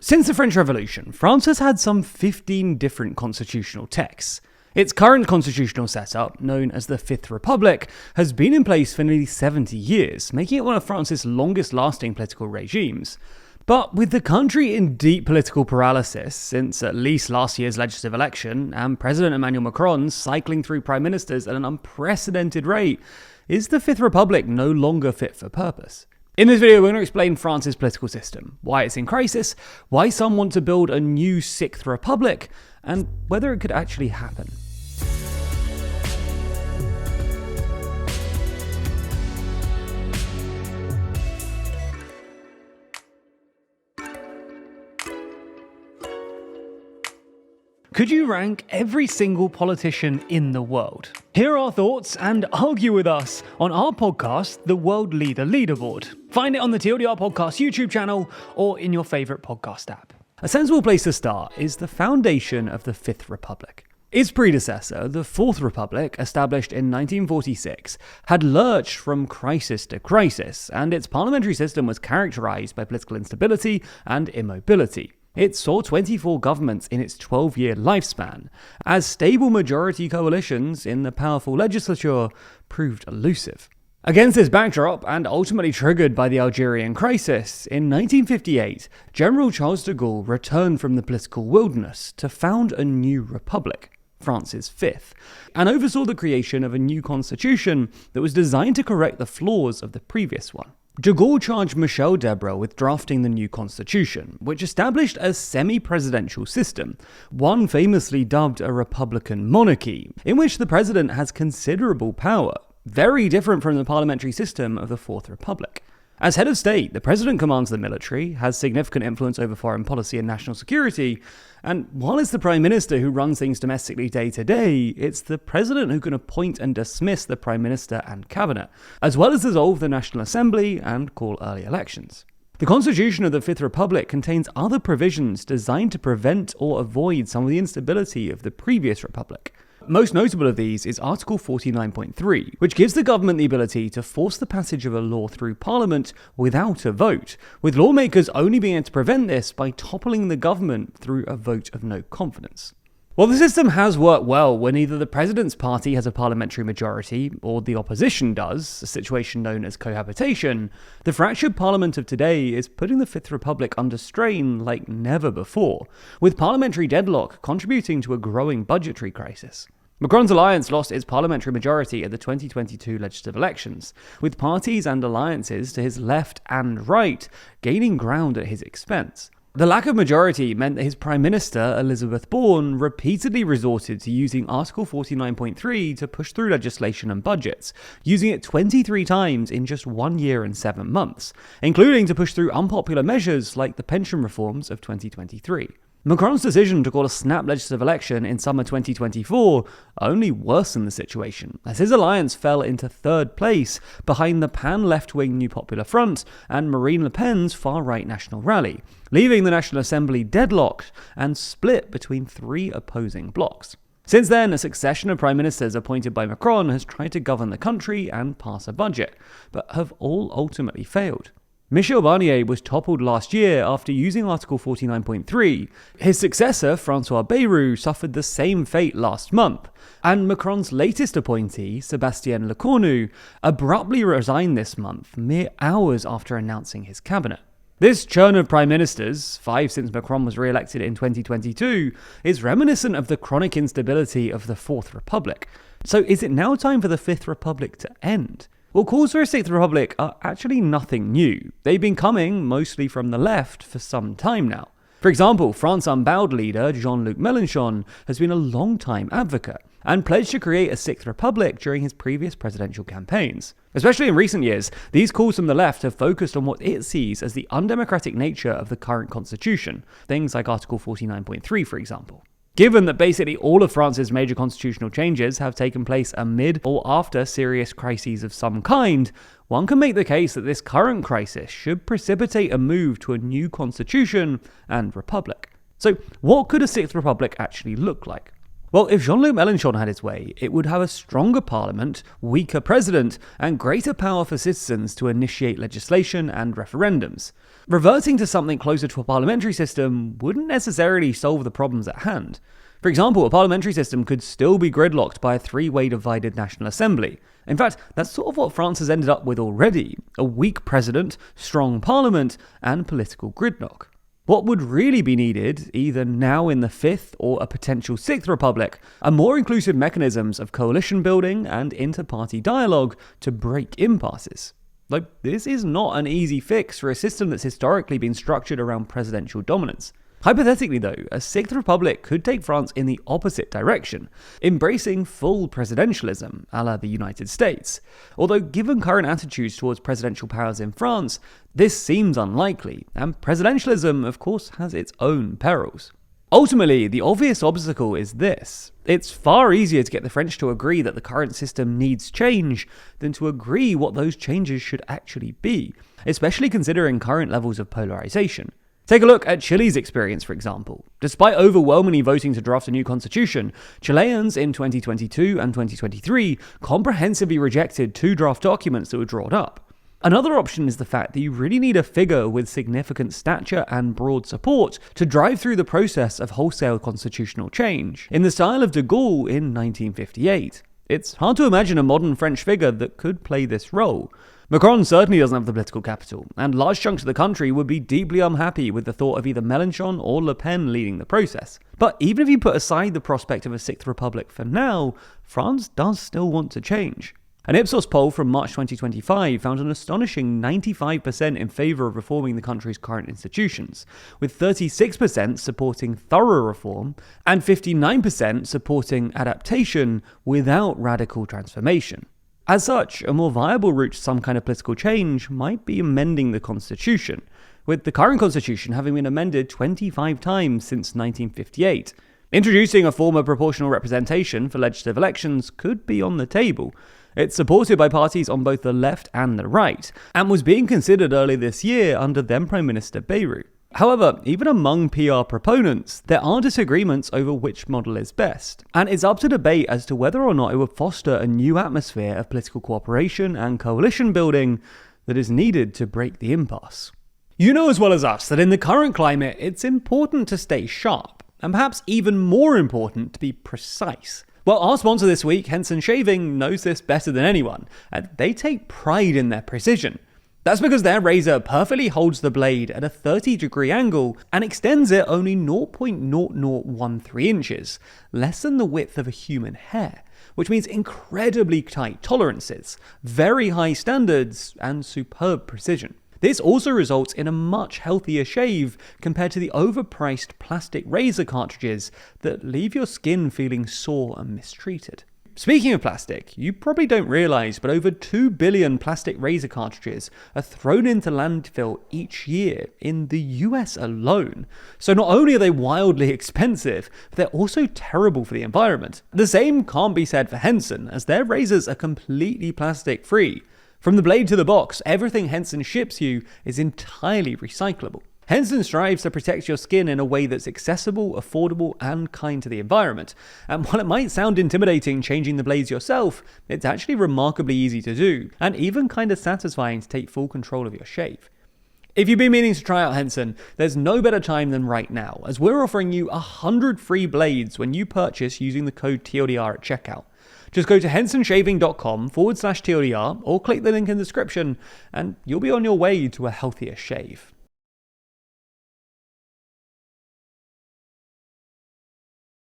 Since the French Revolution, France has had some 15 different constitutional texts. Its current constitutional setup, known as the Fifth Republic, has been in place for nearly 70 years, making it one of France's longest-lasting political regimes. But with the country in deep political paralysis since at least last year's legislative election, and President Emmanuel Macron cycling through prime ministers at an unprecedented rate, is the Fifth Republic no longer fit for purpose? In this video, we're going to explain France's political system, why it's in crisis, why some want to build a new Sixth Republic, and whether it could actually happen. Could you rank every single politician in the world? Hear our thoughts and argue with us on our podcast, The World Leader Leaderboard. Find it on the TLDR Podcast YouTube channel or in your favourite podcast app. A sensible place to start is the foundation of the Fifth Republic. Its predecessor, the Fourth Republic, established in 1946, had lurched from crisis to crisis, and its parliamentary system was characterised by political instability and immobility. It saw 24 governments in its 12-year lifespan, as stable majority coalitions in the powerful legislature proved elusive. Against this backdrop, and ultimately triggered by the Algerian crisis, in 1958, General Charles de Gaulle returned from the political wilderness to found a new republic, France's fifth, and oversaw the creation of a new constitution that was designed to correct the flaws of the previous one. De Gaulle charged Michel Debré with drafting the new constitution, which established a semi-presidential system, one famously dubbed a republican monarchy, in which the president has considerable power, very different from the parliamentary system of the Fourth Republic. As head of state, the president commands the military, has significant influence over foreign policy and national security, and while it's the prime minister who runs things domestically day to day, it's the president who can appoint and dismiss the prime minister and cabinet, as well as dissolve the National Assembly and call early elections. The Constitution of the Fifth Republic contains other provisions designed to prevent or avoid some of the instability of the previous republic. Most notable of these is Article 49.3, which gives the government the ability to force the passage of a law through Parliament without a vote, with lawmakers only being able to prevent this by toppling the government through a vote of no confidence. While the system has worked well when either the president's party has a parliamentary majority or the opposition does, a situation known as cohabitation, the fractured parliament of today is putting the Fifth Republic under strain like never before, with parliamentary deadlock contributing to a growing budgetary crisis. Macron's alliance lost its parliamentary majority at the 2022 legislative elections, with parties and alliances to his left and right gaining ground at his expense. The lack of majority meant that his Prime Minister, Elizabeth Borne, repeatedly resorted to using Article 49.3 to push through legislation and budgets, using it 23 times in just 1 year and 7 months, including to push through unpopular measures like the pension reforms of 2023. Macron's decision to call a snap legislative election in summer 2024 only worsened the situation, as his alliance fell into third place behind the pan-left-wing New Popular Front and Marine Le Pen's far-right National Rally, leaving the National Assembly deadlocked and split between three opposing blocs. Since then, a succession of prime ministers appointed by Macron has tried to govern the country and pass a budget, but have all ultimately failed. Michel Barnier was toppled last year after using Article 49.3. His successor, François Bayrou, suffered the same fate last month, and Macron's latest appointee, Sébastien Lecornu, abruptly resigned this month, mere hours after announcing his cabinet. This churn of prime ministers, 5 since Macron was re-elected in 2022, is reminiscent of the chronic instability of the Fourth Republic. So is it now time for the Fifth Republic to end? Well, calls for a Sixth Republic are actually nothing new. They've been coming, mostly from the left, for some time now. For example, France Unbowed leader Jean-Luc Mélenchon has been a long-time advocate and pledged to create a Sixth Republic during his previous presidential campaigns. Especially in recent years, these calls from the left have focused on what it sees as the undemocratic nature of the current constitution, things like Article 49.3, for example. Given that basically all of France's major constitutional changes have taken place amid or after serious crises of some kind, one can make the case that this current crisis should precipitate a move to a new constitution and republic. So what could a Sixth Republic actually look like? Well, if Jean-Luc Mélenchon had his way, it would have a stronger parliament, weaker president, and greater power for citizens to initiate legislation and referendums. Reverting to something closer to a parliamentary system wouldn't necessarily solve the problems at hand. For example, a parliamentary system could still be gridlocked by a three-way divided National Assembly. In fact, that's sort of what France has ended up with already: a weak president, strong parliament, and political gridlock. What would really be needed, either now in the Fifth or a potential Sixth Republic, are more inclusive mechanisms of coalition building and inter-party dialogue to break impasses. This is not an easy fix for a system that's historically been structured around presidential dominance. Hypothetically though, a Sixth Republic could take France in the opposite direction, embracing full presidentialism, a la the United States. Although given current attitudes towards presidential powers in France, this seems unlikely, and presidentialism of course has its own perils. Ultimately, the obvious obstacle is this: it's far easier to get the French to agree that the current system needs change than to agree what those changes should actually be, especially considering current levels of polarization. Take a look at Chile's experience, for example. Despite overwhelmingly voting to draft a new constitution, Chileans in 2022 and 2023 comprehensively rejected two draft documents that were drawn up. Another option is the fact that you really need a figure with significant stature and broad support to drive through the process of wholesale constitutional change, in the style of de Gaulle in 1958. It's hard to imagine a modern French figure that could play this role. Macron certainly doesn't have the political capital, and large chunks of the country would be deeply unhappy with the thought of either Mélenchon or Le Pen leading the process. But even if you put aside the prospect of a Sixth Republic for now, France does still want to change. An Ipsos poll from March 2025 found an astonishing 95% in favour of reforming the country's current institutions, with 36% supporting thorough reform and 59% supporting adaptation without radical transformation. As such, a more viable route to some kind of political change might be amending the constitution, with the current constitution having been amended 25 times since 1958. Introducing a form of proportional representation for legislative elections could be on the table. It's supported by parties on both the left and the right, and was being considered earlier this year under then Prime Minister Bayrou. However, even among PR proponents, there are disagreements over which model is best, and it's up to debate as to whether or not it would foster a new atmosphere of political cooperation and coalition building that is needed to break the impasse. You know as well as us that in the current climate, it's important to stay sharp, and perhaps even more important to be precise. Well, our sponsor this week, Henson Shaving, knows this better than anyone, and they take pride in their precision. That's because their razor perfectly holds the blade at a 30-degree angle and extends it only 0.0013 inches, less than the width of a human hair, which means incredibly tight tolerances, very high standards, and superb precision. This also results in a much healthier shave compared to the overpriced plastic razor cartridges that leave your skin feeling sore and mistreated. Speaking of plastic, you probably don't realise, but over 2 billion plastic razor cartridges are thrown into landfill each year in the US alone. So not only are they wildly expensive, but they're also terrible for the environment. The same can't be said for Henson, as their razors are completely plastic free. From the blade to the box, everything Henson ships you is entirely recyclable. Henson strives to protect your skin in a way that's accessible, affordable, and kind to the environment. And while it might sound intimidating changing the blades yourself, it's actually remarkably easy to do, and even kind of satisfying to take full control of your shave. If you've been meaning to try out Henson, there's no better time than right now, as we're offering you 100 free blades when you purchase using the code TLDR at checkout. Just go to hensonshaving.com/TLDR or click the link in the description, and you'll be on your way to a healthier shave.